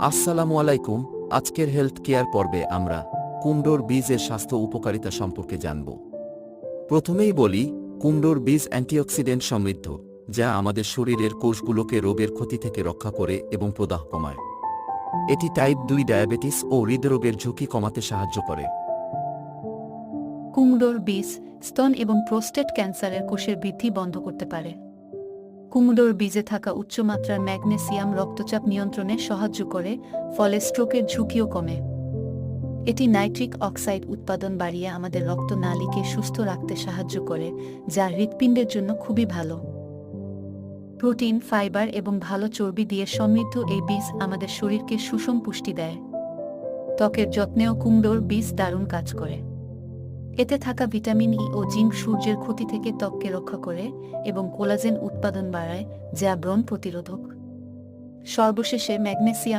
আসসালামু আলাইকুম। আজকের হেলথ কেয়ার পর্বে আমরা কুমড়োর বীজের স্বাস্থ্য উপকারিতা সম্পর্কে জানব। প্রথমেই বলি, কুমড়োর বীজ অ্যান্টিঅক্সিডেন্ট সমৃদ্ধ, যা আমাদের শরীরের কোষগুলোকে রোগের ক্ষতি থেকে রক্ষা করে এবং প্রদাহ কমায়। এটি টাইপ 2 ডায়াবেটিস ও হৃদরোগের ঝুঁকি কমাতে সাহায্য করে। কুমড়োর বীজ স্তন এবং প্রোস্টেট ক্যান্সারের কোষের বৃদ্ধি বন্ধ করতে পারে। কুমড়োর বীজে থাকা উচ্চমাত্রার ম্যাগনেসিয়াম রক্তচাপ নিয়ন্ত্রণে সাহায্য করে, ফলে স্ট্রোকের ঝুঁকিও কমে। এটি নাইট্রিক অক্সাইড উৎপাদন বাড়িয়ে আমাদের রক্তনালীকে সুস্থ রাখতে সাহায্য করে, যা হৃৎপিণ্ডের জন্য খুবই ভালো। প্রোটিন, ফাইবার এবং ভালো চর্বি দিয়ে সমৃদ্ধ এই বীজ আমাদের শরীরকে সুষম পুষ্টি দেয়। ত্বকের যত্নেও কুমড়োর বীজ দারুণ কাজ করে। এতে থাকা ভিটামিন ই ও জিঙ্ক সূর্যের ক্ষতি থেকে ত্বককে রক্ষা করে এবং কোলাজেন উৎপাদন বাড়ায়, যা ব্রণ প্রতিরোধক। সর্বশেষে ম্যাগনেসিয়াম